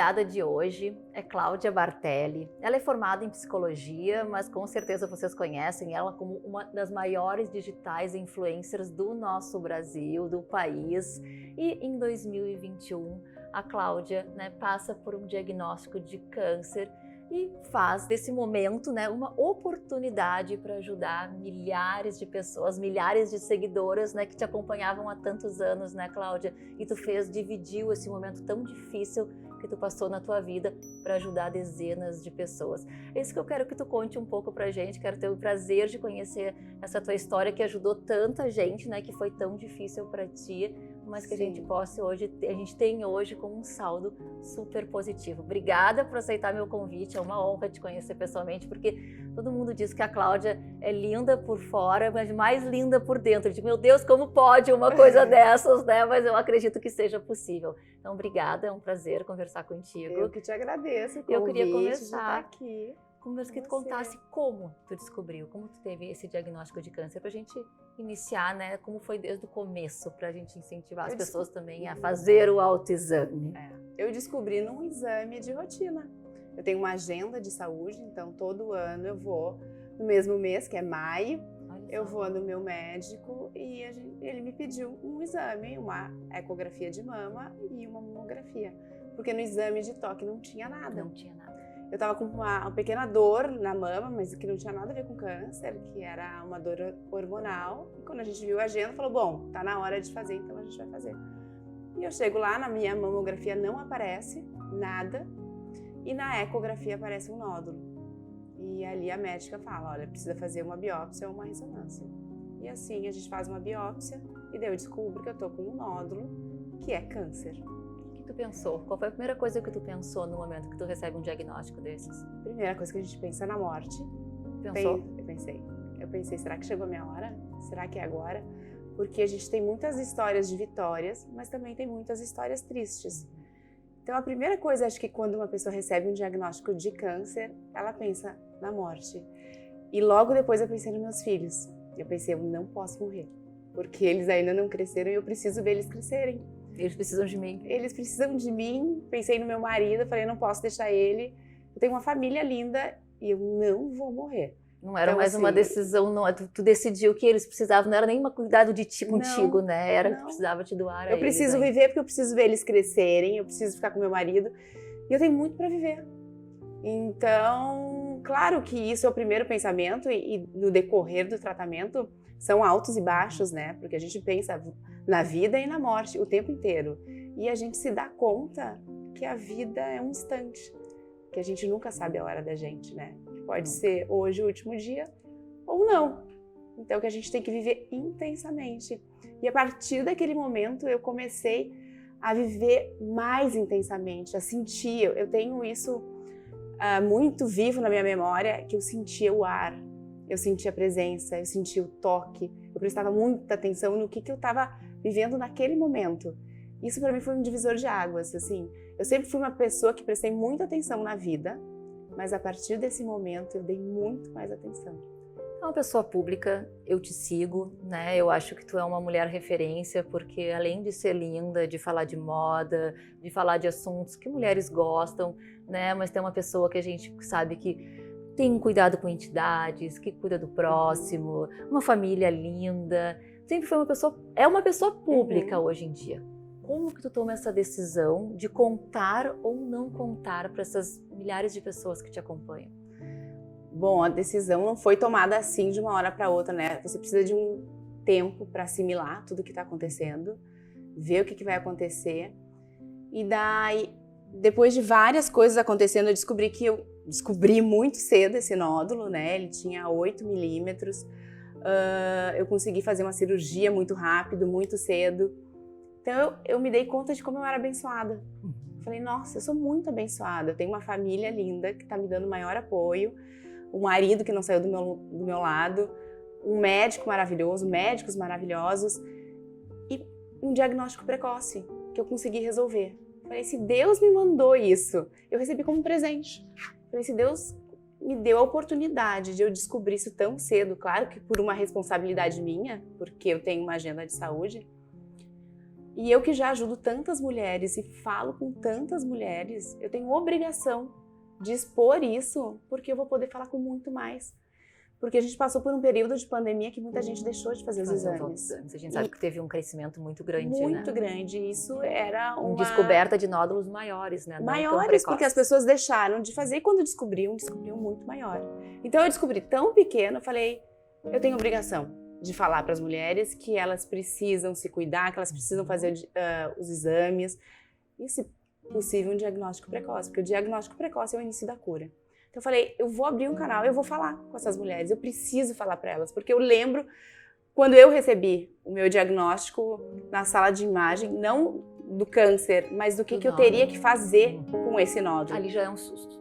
convidada de hoje é Cláudia Bartelli. Ela é formada em psicologia, mas com certeza vocês conhecem ela como uma das maiores digitais influencers do nosso Brasil, do país. E em 2021, a Cláudia, passa por um diagnóstico de câncer e faz desse momento, uma oportunidade para ajudar milhares de pessoas, milhares de seguidoras, que te acompanhavam há tantos anos, Cláudia? E tu dividiu esse momento tão difícil que tu passou na tua vida para ajudar dezenas de pessoas. É isso que eu quero que tu conte um pouco pra gente, quero ter o prazer de conhecer essa tua história que ajudou tanta gente, que foi tão difícil para ti, mas que Sim. a gente tem hoje com um saldo super positivo. Obrigada por aceitar meu convite, é uma honra te conhecer pessoalmente, porque todo mundo diz que a Cláudia é linda por fora, mas mais linda por dentro. Eu digo, meu Deus, como pode uma coisa dessas, Mas eu acredito que seja possível. Então, obrigada, é um prazer conversar contigo. Eu que te agradeço o convite. Eu queria de começar estar aqui. Que tu contasse como tu descobriu, como tu teve esse diagnóstico de câncer, pra gente iniciar, como foi desde o começo, pra gente incentivar as pessoas também a fazer o autoexame. Eu descobri num exame de rotina. Eu tenho uma agenda de saúde, então todo ano eu vou, no mesmo mês, que é maio, eu vou no meu médico e ele me pediu um exame, uma ecografia de mama e uma mamografia, porque no exame de toque não tinha nada. Não tinha nada. Eu tava com uma pequena dor na mama, mas que não tinha nada a ver com câncer, que era uma dor hormonal. E quando a gente viu a agenda, falou, bom, tá na hora de fazer, então a gente vai fazer. E eu chego lá, na minha mamografia não aparece nada, e na ecografia aparece um nódulo. E ali a médica fala, olha, precisa fazer uma biópsia ou uma ressonância. E assim a gente faz uma biópsia, e daí eu descubro que eu tô com um nódulo, que é câncer. Tu pensou? Qual foi a primeira coisa que tu pensou no momento que tu recebe um diagnóstico desses? Primeira coisa que a gente pensa é na morte. Pensou? Eu pensei, será que chegou a minha hora? Será que é agora? Porque a gente tem muitas histórias de vitórias, mas também tem muitas histórias tristes. Então a primeira coisa, acho que quando uma pessoa recebe um diagnóstico de câncer, ela pensa na morte. E logo depois eu pensei nos meus filhos. Eu pensei, eu não posso morrer, porque eles ainda não cresceram e eu preciso ver eles crescerem. Eles precisam de mim. Eles precisam de mim. Pensei no meu marido, falei, não posso deixar ele. Eu tenho uma família linda e eu não vou morrer. Não era mais uma decisão, não. Tu decidiu que eles precisavam, não era nenhum cuidado de ti contigo, Era que tu precisava te doar a eles. Eu preciso viver porque eu preciso ver eles crescerem, eu preciso ficar com meu marido e eu tenho muito para viver. Então, claro que isso é o primeiro pensamento e no decorrer do tratamento são altos e baixos, Porque a gente pensa na vida e na morte o tempo inteiro. E a gente se dá conta que a vida é um instante, que a gente nunca sabe a hora da gente, Que pode ser hoje o último dia ou não. Então que a gente tem que viver intensamente. E a partir daquele momento eu comecei a viver mais intensamente, a sentir. Eu tenho isso muito vivo na minha memória, que eu sentia o ar. Eu sentia a presença, eu sentia o toque, eu prestava muita atenção no que eu estava vivendo naquele momento. Isso para mim foi um divisor de águas, assim. Eu sempre fui uma pessoa que prestei muita atenção na vida, mas a partir desse momento eu dei muito mais atenção. É uma pessoa pública, eu te sigo, Eu acho que tu é uma mulher referência, porque além de ser linda, de falar de moda, de falar de assuntos que mulheres gostam, Mas tem uma pessoa que a gente sabe que tem um cuidado com entidades, que cuida do próximo, uma família linda. Sempre foi uma pessoa pública hoje em dia. Como que tu toma essa decisão de contar ou não contar para essas milhares de pessoas que te acompanham? Bom, a decisão não foi tomada assim de uma hora para outra, Você precisa de um tempo para assimilar tudo o que está acontecendo, ver o que vai acontecer. E daí, depois de várias coisas acontecendo, eu descobri muito cedo esse nódulo, Ele tinha 8 milímetros. Eu consegui fazer uma cirurgia muito rápido, muito cedo. Então eu me dei conta de como eu era abençoada. Falei, nossa, eu sou muito abençoada. Eu tenho uma família linda que está me dando maior apoio, um marido que não saiu do meu lado, um médico maravilhoso, médicos maravilhosos e um diagnóstico precoce que eu consegui resolver. Falei, se Deus me mandou isso, eu recebi como presente. Falei, se Deus me deu a oportunidade de eu descobrir isso tão cedo, claro que por uma responsabilidade minha, porque eu tenho uma agenda de saúde, E eu que já ajudo tantas mulheres e falo com tantas mulheres, eu tenho obrigação de expor isso, porque eu vou poder falar com muito mais. Porque a gente passou por um período de pandemia que muita gente deixou de fazer os exames. A gente sabe que teve um crescimento muito grande, Muito grande. Isso era uma descoberta de nódulos maiores, né? Maiores, porque as pessoas deixaram de fazer e quando descobriam muito maior. Então eu descobri tão pequeno, eu falei, eu tenho obrigação de falar para as mulheres que elas precisam se cuidar, que elas precisam fazer os exames e, se possível, um diagnóstico precoce, porque o diagnóstico precoce é o início da cura. Então eu falei, eu vou abrir um canal, eu vou falar com essas mulheres, eu preciso falar para elas, porque eu lembro quando eu recebi o meu diagnóstico na sala de imagem, não do câncer, mas do que eu teria que fazer com esse nódulo. Ali já é um susto.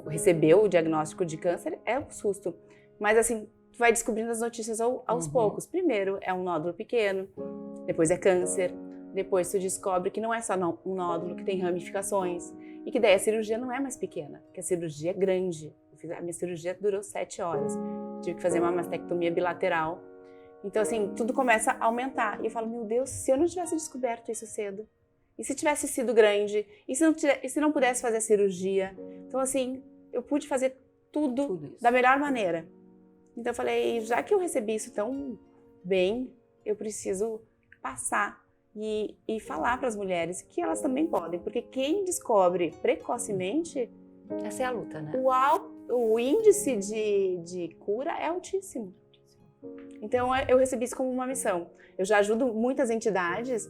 Receber o diagnóstico de câncer é um susto, mas assim, tu vai descobrindo as notícias aos poucos. Primeiro é um nódulo pequeno, depois é câncer, depois tu descobre que não é só um nódulo, que tem ramificações. E que daí a cirurgia não é mais pequena, que a cirurgia é grande. A minha cirurgia durou 7 horas. Tive que fazer uma mastectomia bilateral. Então, assim, tudo começa a aumentar. E eu falo, meu Deus, se eu não tivesse descoberto isso cedo? E se tivesse sido grande? E se não pudesse fazer a cirurgia? Então, assim, eu pude fazer tudo da melhor maneira. Então, eu falei, já que eu recebi isso tão bem, eu preciso passar e falar para as mulheres que elas também podem, porque quem descobre precocemente, essa é a luta, né? O índice de cura é altíssimo. Então eu recebi isso como uma missão. Eu já ajudo muitas entidades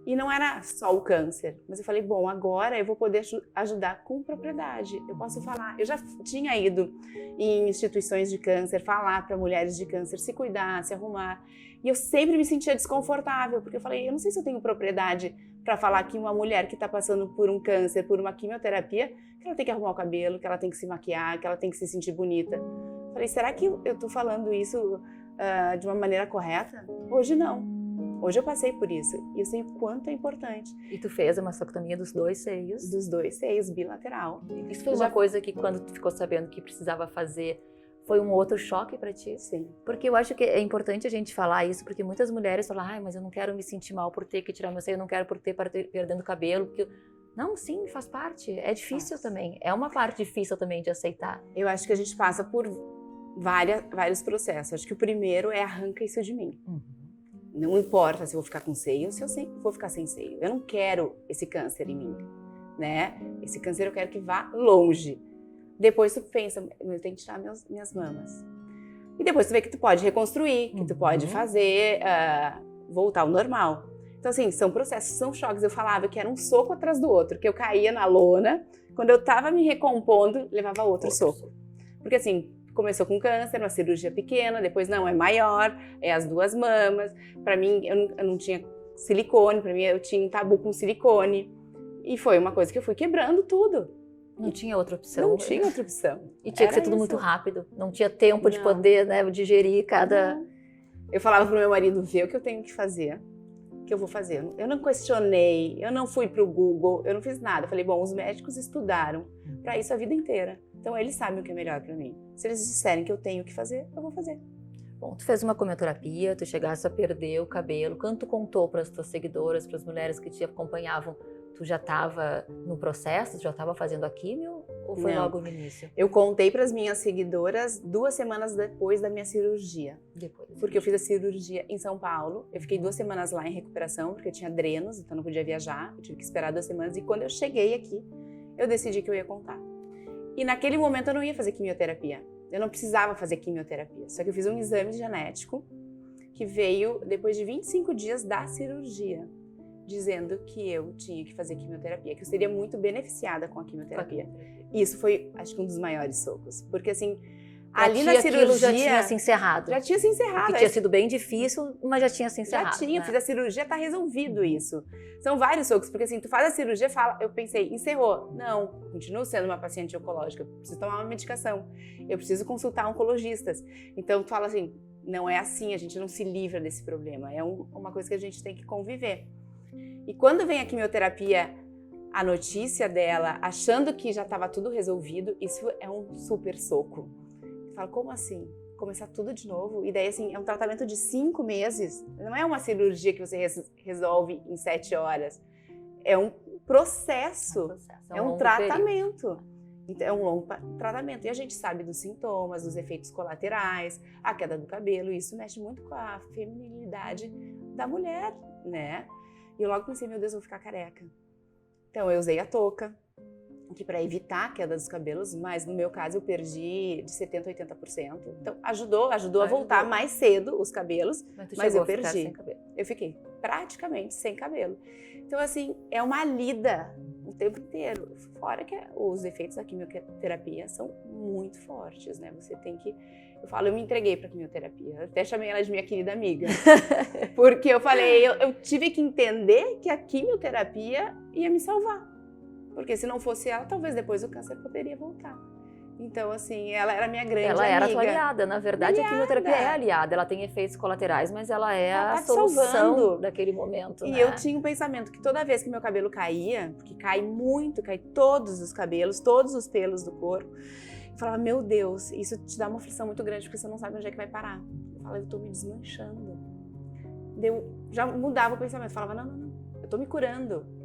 e não era só o câncer, mas eu falei, bom, agora eu vou poder ajudar com propriedade. Eu posso falar. Eu já tinha ido em instituições de câncer, falar para mulheres de câncer se cuidar, se arrumar. E eu sempre me sentia desconfortável, porque eu falei, eu não sei se eu tenho propriedade para falar que uma mulher que está passando por um câncer, por uma quimioterapia, que ela tem que arrumar o cabelo, que ela tem que se maquiar, que ela tem que se sentir bonita. Eu falei, será que eu estou falando isso de uma maneira correta? Hoje não. Hoje eu passei por isso e eu sei o quanto é importante. E tu fez a mastectomia dos 2 seios? Dos 2 seios, bilateral. Isso foi uma coisa que quando tu ficou sabendo que precisava fazer, foi um outro choque para ti? Sim. Porque eu acho que é importante a gente falar isso, porque muitas mulheres falam, ai, mas eu não quero me sentir mal por ter que tirar meu seio, eu não quero por ter perdendo cabelo, porque... Não, sim, faz parte. É difícil também. É uma parte difícil também de aceitar. Eu acho que a gente passa por vários processos. Acho que o primeiro é arranca isso de mim. Não importa se eu vou ficar com seio ou se eu vou ficar sem seio. Eu não quero esse câncer em mim, né? Esse câncer eu quero que vá longe. Depois tu pensa, eu tenho que tirar minhas mamas. E depois tu vê que tu pode reconstruir, que tu pode fazer, voltar ao normal. Então assim, são processos, são choques. Eu falava que era um soco atrás do outro, que eu caía na lona, quando eu tava me recompondo, levava outro soco. Porque assim, começou com câncer, uma cirurgia pequena, depois não, é maior, é as 2 mamas. Para mim, eu não tinha silicone, para mim eu tinha um tabu com silicone. E foi uma coisa que eu fui quebrando tudo. Não tinha outra opção. Não tinha outra opção. E tinha que ser tudo muito rápido. Não tinha tempo de poder, né, digerir cada... Eu falava pro meu marido, vê o que eu tenho que fazer, que eu vou fazer. Eu não questionei, eu não fui pro Google, eu não fiz nada. Eu falei, bom, os médicos estudaram para isso a vida inteira. Então eles sabem o que é melhor para mim. Se eles disserem que eu tenho que fazer, eu vou fazer. Bom, tu fez uma quimioterapia, tu chegaste a perder o cabelo. Quando tu contou para as tuas seguidoras, para as mulheres que te acompanhavam, tu já estava no processo, tu já estava fazendo a quimio ou foi logo no início? Eu contei para as minhas seguidoras 2 semanas depois da minha cirurgia. Porque eu fiz a cirurgia em São Paulo. Eu fiquei 2 semanas lá em recuperação, porque eu tinha drenos, então não podia viajar. Eu tive que esperar 2 semanas. E quando eu cheguei aqui, eu decidi que eu ia contar. E naquele momento eu não ia fazer quimioterapia. Eu não precisava fazer quimioterapia. Só que eu fiz um exame genético que veio depois de 25 dias da cirurgia, dizendo que eu tinha que fazer quimioterapia, que eu seria muito beneficiada com a quimioterapia. Isso foi, acho que um dos maiores socos. Porque assim, ali na cirurgia... já tinha se encerrado. Já tinha se encerrado. Que tinha sido bem difícil, mas já tinha se encerrado. Já tinha, fiz a cirurgia, tá resolvido isso. São vários socos, porque assim, tu faz a cirurgia, eu pensei, encerrou. Não, continuo sendo uma paciente oncológica, eu preciso tomar uma medicação, eu preciso consultar oncologistas. Então tu fala assim, não é assim, a gente não se livra desse problema, é uma coisa que a gente tem que conviver. E quando vem a quimioterapia, a notícia dela, achando que já estava tudo resolvido, isso é um super soco. Eu falo, como assim? começar tudo de novo. E daí, assim, é um tratamento de 5 meses. Não é uma cirurgia que você resolve em 7 horas. É um processo. É um tratamento. Então, é um longo tratamento. E a gente sabe dos sintomas, dos efeitos colaterais, a queda do cabelo. Isso mexe muito com a feminilidade da mulher, né? E eu logo pensei, meu Deus, eu vou ficar careca. Então, eu usei a touca, que para evitar a queda dos cabelos, mas no meu caso eu perdi de 70% a 80%. Então, ajudou a voltar mais cedo os cabelos, mas eu perdi. Sem cabelo. Eu fiquei praticamente sem cabelo. Então, assim, é uma lida o tempo inteiro. Fora que os efeitos da quimioterapia são muito fortes, né? Você tem que... eu me entreguei pra quimioterapia. Eu até chamei ela de minha querida amiga. Porque eu falei, eu tive que entender que a quimioterapia ia me salvar. Porque se não fosse ela, talvez depois o câncer poderia voltar. Então, assim, ela era minha grande amiga. Ela era tua aliada. Na verdade, a quimioterapia é aliada. Ela tem efeitos colaterais, mas ela é a solução daquele momento, E né? eu tinha um pensamento que toda vez que meu cabelo caía, porque cai muito, cai todos os cabelos, todos os pelos do corpo, eu falava, meu Deus, isso te dá uma aflição muito grande, porque você não sabe onde é que vai parar. Eu falava, eu tô me desmanchando. Eu já mudava o pensamento, eu falava, não, eu tô me curando.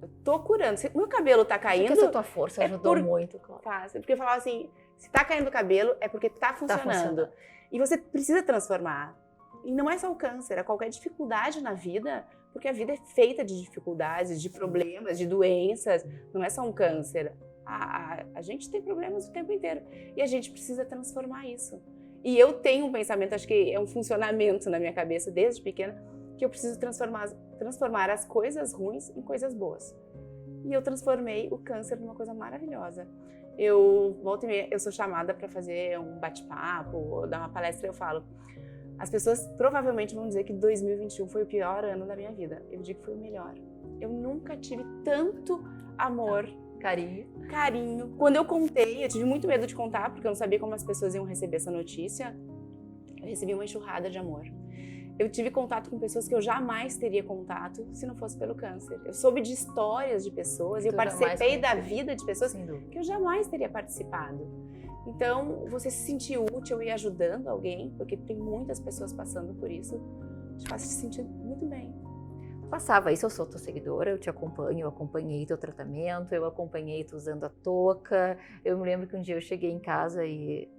Eu tô curando. Se meu cabelo tá caindo... Porque essa tua força ajudou muito, claro. Porque eu falava assim, se tá caindo o cabelo, é porque tá funcionando. E você precisa transformar. E não é só o câncer, é qualquer dificuldade na vida, porque a vida é feita de dificuldades, de problemas, de doenças. Não é só um câncer. A gente tem problemas o tempo inteiro. E a gente precisa transformar isso. E eu tenho um pensamento, acho que é um funcionamento na minha cabeça desde pequena, que eu preciso transformar as coisas ruins em coisas boas. E eu transformei o câncer numa coisa maravilhosa. Volta e meia, eu sou chamada para fazer um bate-papo, ou dar uma palestra, eu falo, as pessoas provavelmente vão dizer que 2021 foi o pior ano da minha vida. Eu digo que foi o melhor. Eu nunca tive tanto amor, carinho. Quando eu contei, eu tive muito medo de contar, porque eu não sabia como as pessoas iam receber essa notícia. Eu recebi uma enxurrada de amor. Eu tive contato com pessoas que eu jamais teria contato se não fosse pelo câncer. Eu soube de histórias de pessoas, eu participei da vida de pessoas que eu jamais teria participado. Então, você se sentir útil e ajudando alguém, porque tem muitas pessoas passando por isso, te faz se sentir muito bem. Passava isso, eu sou tua seguidora, eu te acompanho, eu acompanhei teu tratamento, eu acompanhei tu usando a touca. Eu me lembro que um dia eu cheguei em casa e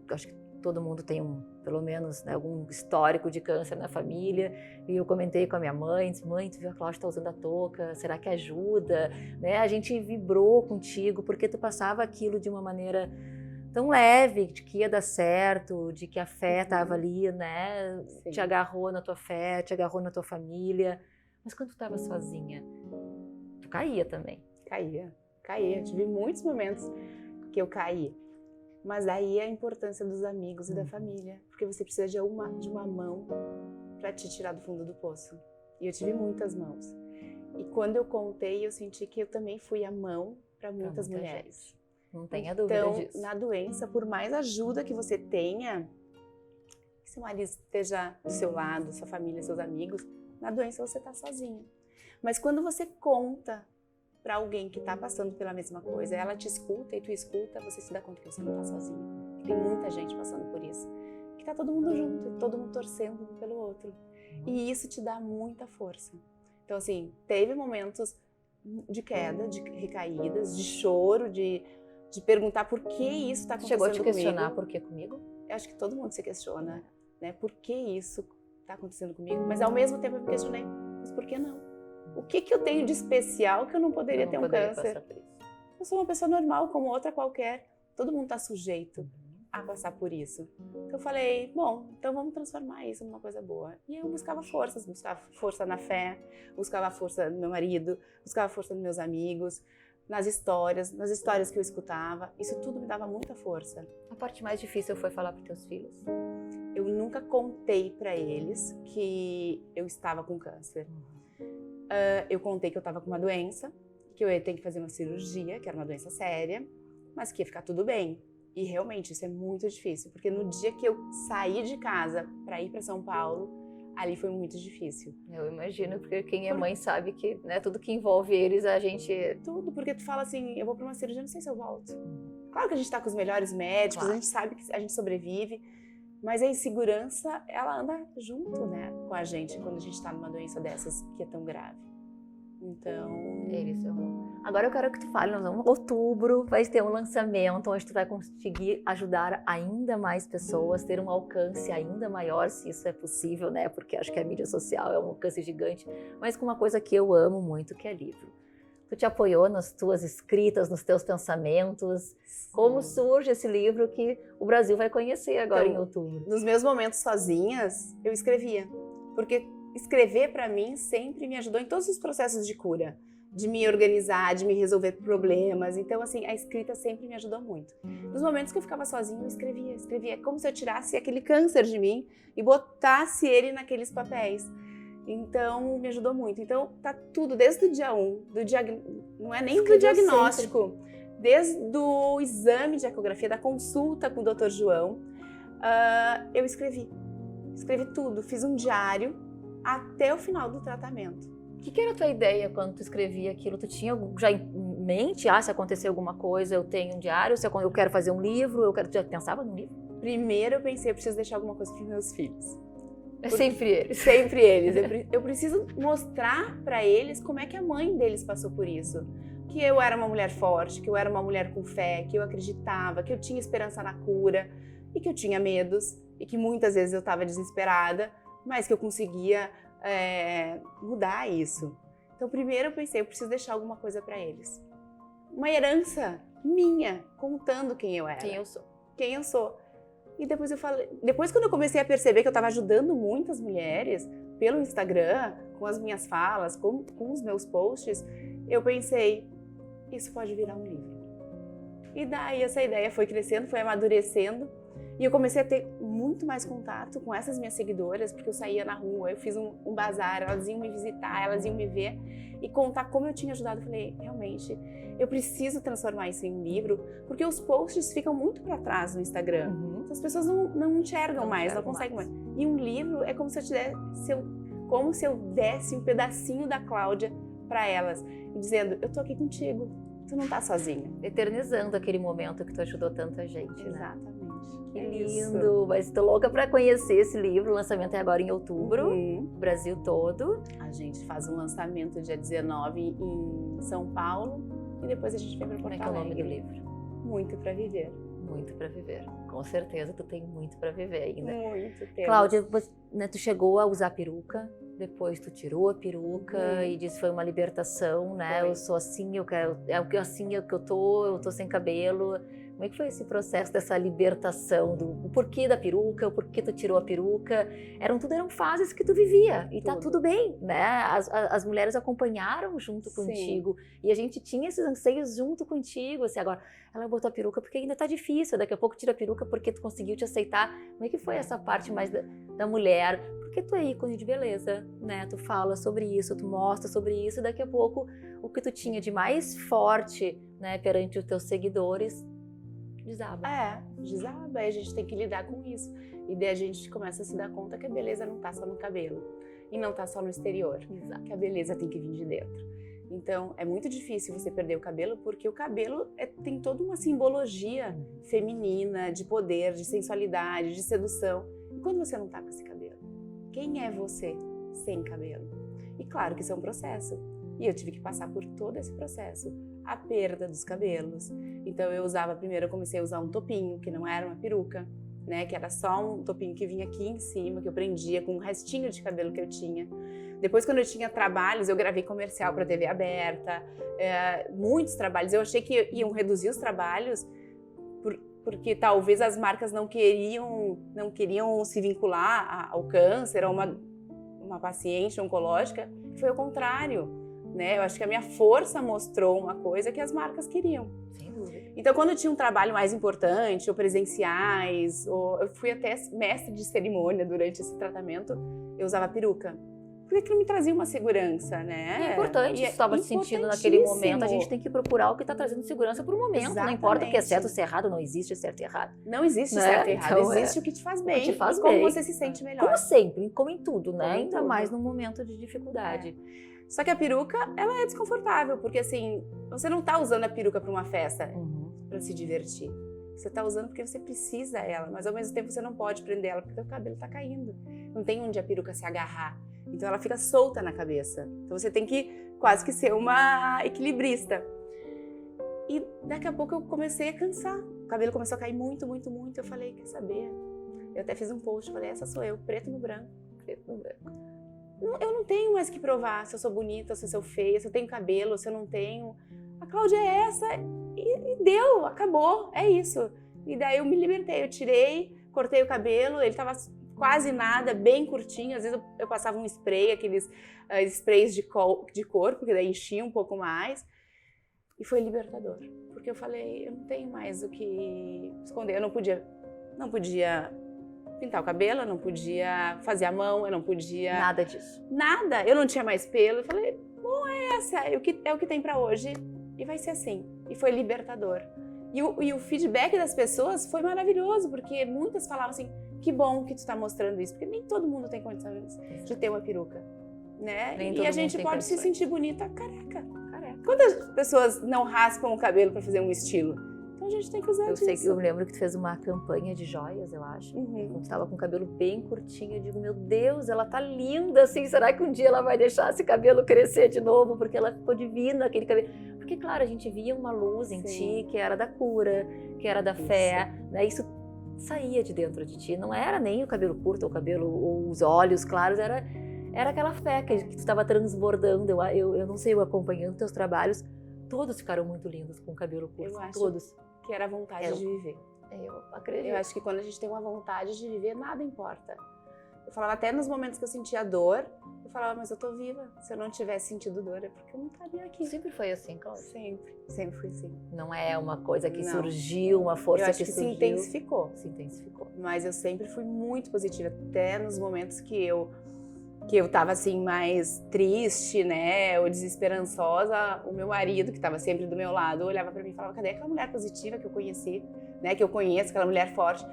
acho que todo mundo tem pelo menos, né, algum histórico de câncer na família, e eu comentei com a minha mãe, disse, mãe, tu viu a Cláudia tá usando a touca, será que ajuda? Né? A gente vibrou contigo, porque tu passava aquilo de uma maneira tão leve, de que ia dar certo, de que a fé estava ali, né? Sim. Te agarrou na tua fé, te agarrou na tua família. Mas quando tu estava sozinha, tu caía também. Caía. Tive muitos momentos que eu caí. Mas daí a importância dos amigos e da família, porque você precisa de uma mão para te tirar do fundo do poço. E eu tive muitas mãos. E quando eu contei, eu senti que eu também fui a mão para muitas mulheres. Gente. Não tenha dúvida disso. Então, na doença, por mais ajuda que você tenha, que seu marido esteja do seu lado, sua família, seus amigos, na doença você está sozinho. Mas quando você conta para alguém que está passando pela mesma coisa, ela te escuta e tu escuta, você se dá conta que você não está sozinho. Que tem muita gente passando por isso. Que está todo mundo junto, todo mundo torcendo um pelo outro. E isso te dá muita força. Então, assim, teve momentos de queda, de recaídas, de choro, de perguntar por que isso está acontecendo comigo. Chegou a te questionar por que comigo? Eu acho que todo mundo se questiona, né? Por que isso está acontecendo comigo? Mas ao mesmo tempo eu me questionei, mas por que não? O que eu tenho de especial que eu não poderia ter um câncer? Eu sou uma pessoa normal, como outra qualquer. Todo mundo está sujeito a passar por isso. Então eu falei, bom, então vamos transformar isso numa coisa boa. E eu buscava força na fé, buscava força no meu marido, buscava força nos meus amigos, nas histórias que eu escutava. Isso tudo me dava muita força. A parte mais difícil foi falar para teus filhos? Eu nunca contei para eles que eu estava com câncer. Eu contei que eu estava com uma doença, que eu ia ter que fazer uma cirurgia, que era uma doença séria, mas que ia ficar tudo bem. E realmente isso é muito difícil, porque no dia que eu saí de casa para ir para São Paulo, ali foi muito difícil. Eu imagino, porque quem é mãe sabe que, né, tudo que envolve eles, a gente... Tudo, porque tu fala assim, eu vou para uma cirurgia, não sei se eu volto. Claro que a gente tá com os melhores médicos, claro. A gente sabe que a gente sobrevive, Mas a insegurança, ela anda junto, né, com a gente quando a gente está numa doença dessas que é tão grave. Então... Agora eu quero que tu fale, nós vamos em outubro, vai ter um lançamento onde tu vai conseguir ajudar ainda mais pessoas, ter um alcance ainda maior, se isso é possível, né? Porque acho que a mídia social é um alcance gigante, mas com uma coisa que eu amo muito, que é livro. Tu te apoiou nas tuas escritas, nos teus pensamentos. Como surge esse livro que o Brasil vai conhecer agora em outubro? Nos meus momentos sozinhas, eu escrevia. Porque escrever para mim sempre me ajudou em todos os processos de cura. De me organizar, de me resolver problemas. Então, assim, a escrita sempre me ajudou muito. Nos momentos que eu ficava sozinha, eu escrevia. Escrevia como se eu tirasse aquele câncer de mim e botasse ele naqueles papéis. Então, me ajudou muito. Então, tá tudo, desde o dia 1, não é nem do diagnóstico, desde o exame de ecografia, da consulta com o Dr. João, eu escrevi. Escrevi tudo, fiz um diário até o final do tratamento. O que era a tua ideia quando tu escrevia aquilo? Tu tinha já em mente, se acontecer alguma coisa, eu tenho um diário, se eu quero fazer um livro, tu já pensava num livro? Primeiro eu pensei, eu preciso deixar alguma coisa para os meus filhos. Sempre eles. Sempre eles. Eu preciso mostrar para eles como é que a mãe deles passou por isso. Que eu era uma mulher forte, que eu era uma mulher com fé, que eu acreditava, que eu tinha esperança na cura e que eu tinha medos e que muitas vezes eu estava desesperada, mas que eu conseguia mudar isso. Então, primeiro eu pensei, eu preciso deixar alguma coisa para eles. Uma herança minha, contando quem eu era. Quem eu sou. E depois quando eu comecei a perceber que eu estava ajudando muitas mulheres pelo Instagram, com as minhas falas, com os meus posts, eu pensei, isso pode virar um livro. E daí essa ideia foi crescendo, foi amadurecendo, e eu comecei a ter muito mais contato com essas minhas seguidoras, porque eu saía na rua, eu fiz um bazar, elas iam me visitar, elas iam me ver e contar como eu tinha ajudado. Eu falei, realmente, eu preciso transformar isso em um livro, porque os posts ficam muito para trás no Instagram. Então as pessoas não enxergam mais, não conseguem mais. E um livro é como se eu desse um pedacinho da Cláudia para elas, dizendo, eu tô aqui contigo, tu não tá sozinha. Eternizando aquele momento que tu ajudou tanta gente, né? Exatamente. Que lindo! Mas tô louca para conhecer esse livro. O lançamento é agora em outubro, Brasil todo. A gente faz um lançamento dia 19 em São Paulo e depois a gente vem para Porto Alegre. Como é que é o nome do livro? Muito para viver. Muito para viver. Com certeza tu tem muito para viver ainda. Muito tempo. Cláudia, tu chegou a usar peruca, depois tu tirou a peruca e disse que foi uma libertação, né? Foi. Eu sou assim, eu quero, assim é que eu tô sem cabelo. Como é que foi esse processo dessa libertação, o porquê da peruca, o porquê tu tirou a peruca? Eram fases que tu vivia e tá tudo bem, né? As mulheres acompanharam junto contigo e a gente tinha esses anseios junto contigo, assim, agora ela botou a peruca porque ainda tá difícil, daqui a pouco tira a peruca porque tu conseguiu te aceitar. Como é que foi essa parte mais da mulher? Porque tu é ícone de beleza, né? Tu fala sobre isso, tu mostra sobre isso e daqui a pouco o que tu tinha de mais forte, né, perante os teus seguidores desaba. Desaba, e a gente tem que lidar com isso. E daí a gente começa a se dar conta que a beleza não tá só no cabelo e não tá só no exterior. Exato. Que a beleza tem que vir de dentro. Então, é muito difícil você perder o cabelo, porque o cabelo tem toda uma simbologia feminina, de poder, de sensualidade, de sedução. E quando você não tá com esse cabelo? Quem é você sem cabelo? E claro que isso é um processo. E eu tive que passar por todo esse processo. A perda dos cabelos. Então primeiro eu comecei a usar um topinho, que não era uma peruca, né? Que era só um topinho que vinha aqui em cima, que eu prendia com um restinho de cabelo que eu tinha. Depois, quando eu tinha trabalhos, eu gravei comercial para TV aberta, muitos trabalhos. Eu achei que iam reduzir os trabalhos, porque talvez as marcas não queriam se vincular ao câncer, a uma paciente oncológica. Foi o contrário. Né? Eu acho que a minha força mostrou uma coisa que as marcas queriam. Sem dúvida. Então, quando eu tinha um trabalho mais importante, ou presenciais, eu fui até mestre de cerimônia durante esse tratamento, eu usava peruca. Porque aquilo me trazia uma segurança, né? É importante, se estava te sentindo naquele momento, a gente tem que procurar o que está trazendo segurança para o momento. Exatamente. Não importa o que é certo ou se é errado, não existe certo e errado. Não existe certo e errado, então, existe o que te faz bem, o que te faz bem. Como você se sente melhor. Como sempre, como em tudo, né? Ainda mais num momento de dificuldade. Só que a peruca, ela é desconfortável, porque assim, você não tá usando a peruca para uma festa, para se divertir. Você tá usando porque você precisa dela, mas ao mesmo tempo você não pode prender ela porque o cabelo tá caindo. Não tem onde a peruca se agarrar. Então ela fica solta na cabeça. Então você tem que quase que ser uma equilibrista. E daqui a pouco eu comecei a cansar. O cabelo começou a cair muito, muito, muito. Eu falei, quer saber? Eu até fiz um post, falei, essa sou eu, preto no branco, preto no branco. Eu não tenho mais que provar se eu sou bonita, se eu sou feia, se eu tenho cabelo, se eu não tenho. A Cláudia é essa e deu, acabou, é isso. E daí eu me libertei, eu tirei, cortei o cabelo, ele tava quase nada, bem curtinho. Às vezes eu passava um spray, aqueles sprays de cor, porque daí enchia um pouco mais. E foi libertador, porque eu falei, eu não tenho mais o que esconder. Eu não podia pintar o cabelo, eu não podia fazer a mão, eu não podia... Nada disso. Nada, eu não tinha mais pelo. Eu falei, bom, é o que tem pra hoje e vai ser assim. E foi libertador. E o feedback das pessoas foi maravilhoso, porque muitas falavam assim, que bom que tu tá mostrando isso, porque nem todo mundo tem condições de ter uma peruca, né? E a gente pode se sentir bonita careca. Quantas pessoas não raspam o cabelo pra fazer um estilo? Então a gente tem que usar disso. Eu me lembro que tu fez uma campanha de joias, eu acho. Quando tu tava com o cabelo bem curtinho, eu digo, meu Deus, ela tá linda assim, será que um dia ela vai deixar esse cabelo crescer de novo? Porque ela ficou divina, aquele cabelo. Porque, claro, a gente via uma luz em ti, que era da cura, que era da fé, né? Isso saía de dentro de ti, não era nem o cabelo curto, ou o cabelo, ou os olhos claros, era aquela fé que tu estava transbordando. Eu não sei, eu acompanhando teus trabalhos, todos ficaram muito lindos com o cabelo curto, todos. Que era a vontade de viver. Eu acredito. Eu acho que quando a gente tem uma vontade de viver, nada importa. Eu falava até nos momentos que eu sentia dor, eu falava, mas eu tô viva. Se eu não tivesse sentido dor, é porque eu não estaria aqui. Sempre foi assim, Cláudia? Sempre foi assim. Não é uma coisa que surgiu, uma força que surgiu. Se intensificou. Se intensificou. Mas eu sempre fui muito positiva, até nos momentos que eu tava assim mais triste, né, ou desesperançosa, o meu marido, que tava sempre do meu lado, olhava pra mim e falava, cadê aquela mulher positiva que eu conheci, né, que eu conheço, aquela mulher forte?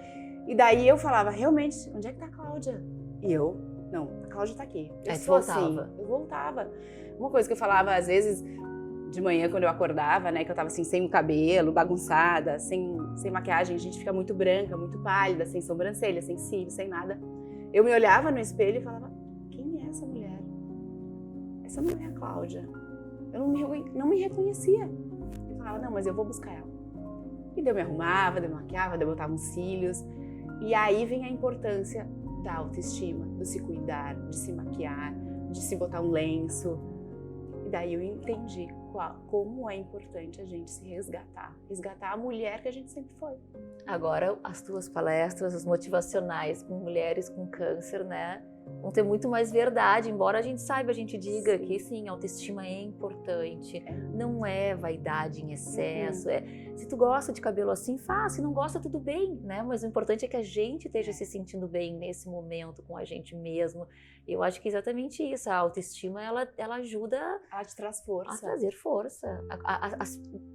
E daí eu falava, realmente, onde é que tá a Cláudia? E eu, não, a Cláudia tá aqui. Eu sou assim, eu voltava. Uma coisa que eu falava, às vezes, de manhã, quando eu acordava, né, que eu tava assim, sem o cabelo, bagunçada, sem maquiagem, a gente fica muito branca, muito pálida, sem sobrancelha, sem cílios, sem nada. Eu me olhava no espelho e falava, quem é essa mulher? Essa não é a Cláudia. Eu não me reconhecia. Eu falava, não, mas eu vou buscar ela. E daí eu me arrumava, daí eu me maquiava, daí eu botava uns cílios. E aí vem a importância da autoestima, do se cuidar, de se maquiar, de se botar um lenço. E daí eu entendi como é importante a gente se resgatar a mulher que a gente sempre foi. Agora, as tuas palestras, as motivacionais com mulheres com câncer, né, vão ter muito mais verdade, embora a gente saiba, a gente diga que sim, autoestima é importante, não é vaidade em excesso, se tu gosta de cabelo assim, faz, se não gosta, tudo bem, né, mas o importante é que a gente esteja se sentindo bem nesse momento com a gente mesmo. Eu acho que é exatamente isso, a autoestima, ela ajuda... Ela te traz força. A trazer força, a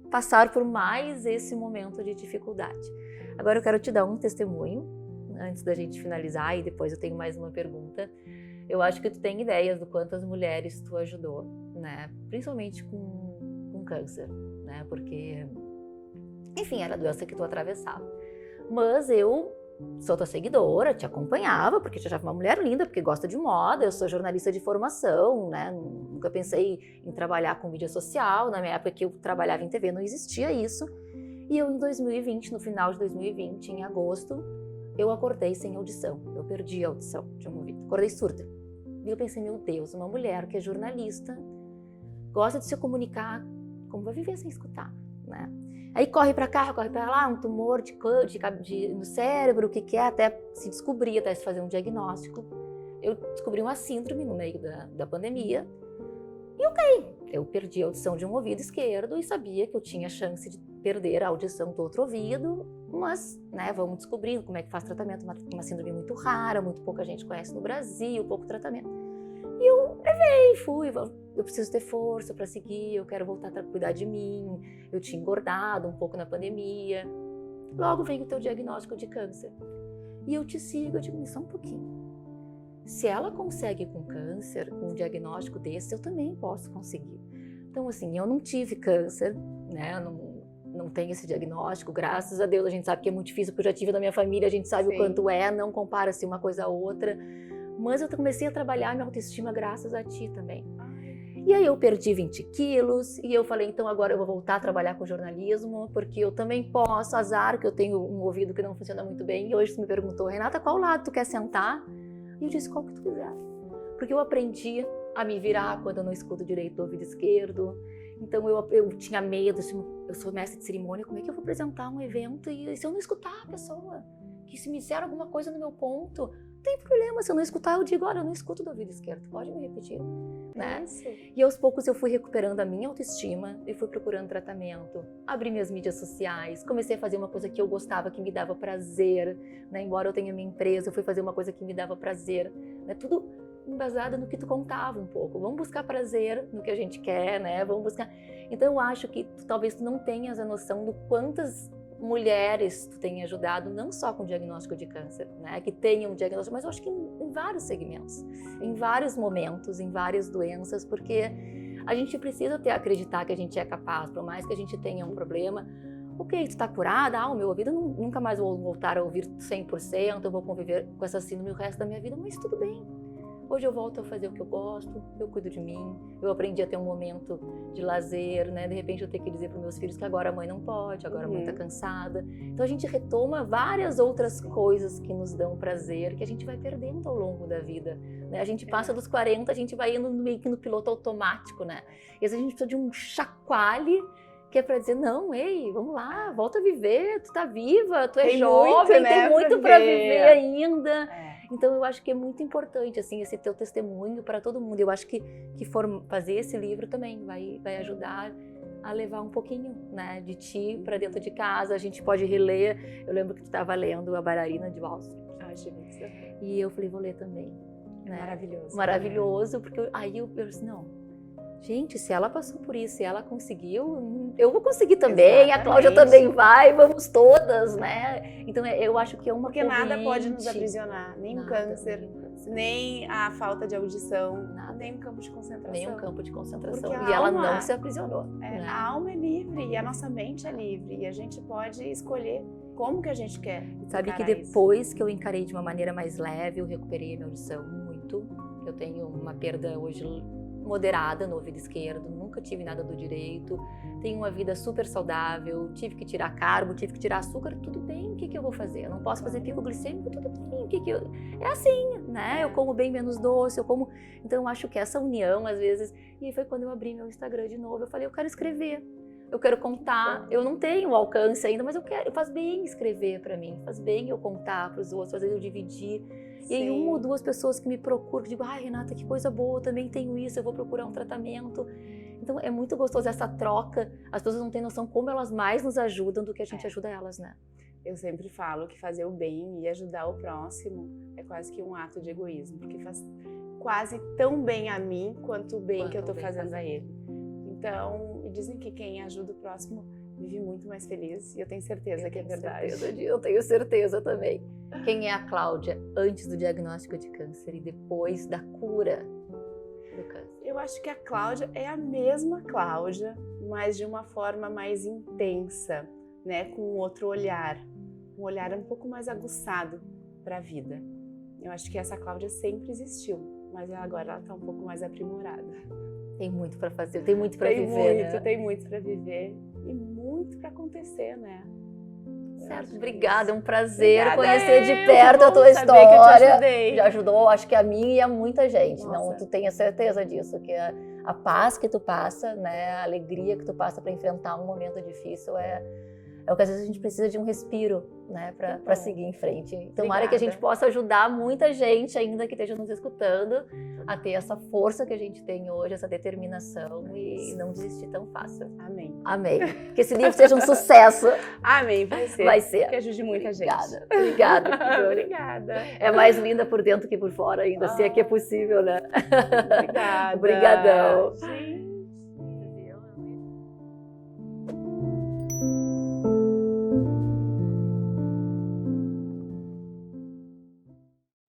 passar por mais esse momento de dificuldade. Agora eu quero te dar um testemunho, antes da gente finalizar, e depois eu tenho mais uma pergunta. Eu acho que tu tem ideias do quantas mulheres tu ajudou, né? Principalmente com câncer, né? Porque, enfim, era a doença que tu atravessava. Mas eu sou tua seguidora, te acompanhava, porque te achava uma mulher linda, porque gosta de moda, eu sou jornalista de formação, né? Nunca pensei em trabalhar com mídia social, na minha época que eu trabalhava em TV não existia isso. E eu em 2020, no final de 2020, em agosto, eu acordei sem audição, eu perdi a audição de um ouvido, acordei surda. E eu pensei, meu Deus, uma mulher que é jornalista, gosta de se comunicar, como vai viver sem escutar, né? Aí corre pra cá, corre pra lá, um tumor no cérebro, o que é, até se descobrir, até se fazer um diagnóstico. Eu descobri uma síndrome no meio da pandemia e eu perdi a audição de um ouvido esquerdo e sabia que eu tinha chance de perder a audição do outro ouvido, mas, né, vamos descobrindo como é que faz tratamento, uma síndrome muito rara, muito pouca gente conhece no Brasil, pouco tratamento. E eu fui, eu preciso ter força para seguir, eu quero voltar a cuidar de mim, eu tinha engordado um pouco na pandemia. Logo vem o teu diagnóstico de câncer. E eu te sigo, eu digo, só um pouquinho. Se ela consegue com câncer, com um diagnóstico desse, eu também posso conseguir. Então, assim, eu não tive câncer, né? não tenho esse diagnóstico, graças a Deus, a gente sabe que é muito difícil, porque eu já tive na minha família, a gente sabe o quanto não compara-se uma coisa a outra. Mas eu comecei a trabalhar minha autoestima graças a ti também. E aí eu perdi 20 quilos e eu falei, então agora eu vou voltar a trabalhar com jornalismo, porque eu também posso, azar que eu tenho um ouvido que não funciona muito bem. E hoje tu me perguntou, Renata, qual lado tu quer sentar? E eu disse, qual que tu quiser. Porque eu aprendi a me virar quando eu não escuto direito do ouvido esquerdo. Então eu tinha medo, assim, eu sou mestre de cerimônia, como é que eu vou apresentar um evento e se eu não escutar a pessoa? Que se me disser alguma coisa no meu ponto, não tem problema, se eu não escutar, eu digo, olha, eu não escuto do ouvido esquerdo, pode me repetir, né? Isso. E aos poucos eu fui recuperando a minha autoestima e fui procurando tratamento, abri minhas mídias sociais, comecei a fazer uma coisa que eu gostava, que me dava prazer, né? Embora eu tenha minha empresa, eu fui fazer uma coisa que me dava prazer, né? Tudo embasado no que tu contava um pouco, vamos buscar prazer no que a gente quer, né? Vamos buscar... Então eu acho que talvez tu não tenhas a noção do quantas mulheres tu tem ajudado, não só com diagnóstico de câncer, né, que tenham um diagnóstico, mas eu acho que em vários segmentos, em vários momentos, em várias doenças, porque a gente precisa acreditar que a gente é capaz, por mais que a gente tenha um problema. Ok, tu tá curada, o meu ouvido nunca mais vou voltar a ouvir 100%, eu vou conviver com essa síndrome o resto da minha vida, mas tudo bem. Hoje eu volto a fazer o que eu gosto, eu cuido de mim, eu aprendi a ter um momento de lazer, né? De repente eu tenho que dizer para os meus filhos que agora a mãe não pode, agora a mãe está cansada. Então a gente retoma várias outras coisas que nos dão prazer, que a gente vai perdendo ao longo da vida, né? A gente passa dos 40, a gente vai indo meio que no piloto automático, né? E às vezes a gente precisa de um chacoalhe, que é para dizer, não, ei, vamos lá, volta a viver, tu tá viva, tu é jovem, tem muito para viver ainda. Então eu acho que é muito importante assim esse teu testemunho para todo mundo. Eu acho que fazer esse livro também vai ajudar a levar um pouquinho, né, de ti para dentro de casa. A gente pode reler. Eu lembro que tu estava lendo A Bailarina de Wall Street. E eu falei, vou ler também. Né? Maravilhoso. Maravilhoso, porque aí eu disse, não. Gente, se ela passou por isso, se ela conseguiu, eu vou conseguir também, a Cláudia também vai, vamos todas, né? Então eu acho que é uma corrente. Porque nada pode nos aprisionar, nem o câncer, nem a falta de audição, nem um campo de concentração. Nem um campo de concentração. E ela não se aprisionou. Né? A alma é livre e a nossa mente é livre e a gente pode escolher como que a gente quer. Sabe que depois que eu encarei de uma maneira mais leve, eu recuperei a minha audição muito. Eu tenho uma perda hoje moderada no ouvido esquerdo, nunca tive nada do direito, tenho uma vida super saudável, tive que tirar carbo, tive que tirar açúcar, tudo bem, o que eu vou fazer? Eu não posso fazer pico glicêmico, tudo bem, é assim, né? Eu como bem menos doce, então eu acho que essa união às vezes, e foi quando eu abri meu Instagram de novo, eu falei, eu quero escrever, eu quero contar, eu não tenho alcance ainda, mas faz bem escrever para mim, faz bem eu contar para os outros, faz bem eu dividir. E aí 1 ou 2 pessoas que me procuram, digo, ai Renata, que coisa boa, eu também tenho isso, eu vou procurar um tratamento. Então é muito gostoso essa troca, as pessoas não têm noção como elas mais nos ajudam do que a gente ajuda elas, né? Eu sempre falo que fazer o bem e ajudar o próximo é quase que um ato de egoísmo, porque faz quase tão bem a mim quanto o bem que eu tô fazendo a ele. Então, dizem que quem ajuda o próximo vive muito mais feliz e eu tenho certeza que é verdade. Eu tenho certeza também. Quem é a Cláudia antes do diagnóstico de câncer e depois da cura do câncer? Eu acho que a Cláudia é a mesma Cláudia, mas de uma forma mais intensa, né? Com outro olhar. Um olhar um pouco mais aguçado para a vida. Eu acho que essa Cláudia sempre existiu, mas agora ela está um pouco mais aprimorada. Tem muito para fazer, tem muito para viver, né? Tem muito para viver e muito para acontecer, né? Certo, obrigada, é um prazer conhecer de perto a tua história. Que eu te ajudei. Já ajudou, acho que a mim e a muita gente. Nossa. Não, tu tenha certeza disso, que a paz que tu passa, né, a alegria que tu passa para enfrentar um momento difícil é o que às vezes a gente precisa de um respiro, né, para seguir em frente. Tomara que a gente possa ajudar muita gente ainda que esteja nos escutando a ter essa força que a gente tem hoje, essa determinação e não desistir tão fácil. Amém. Amém. Que esse livro seja um sucesso. Amém, vai ser. Vai ser. Que ajude muita gente. Obrigada. Obrigada. É mais linda por dentro que por fora ainda, se é que é possível, né? Obrigada. Obrigadão. Gente.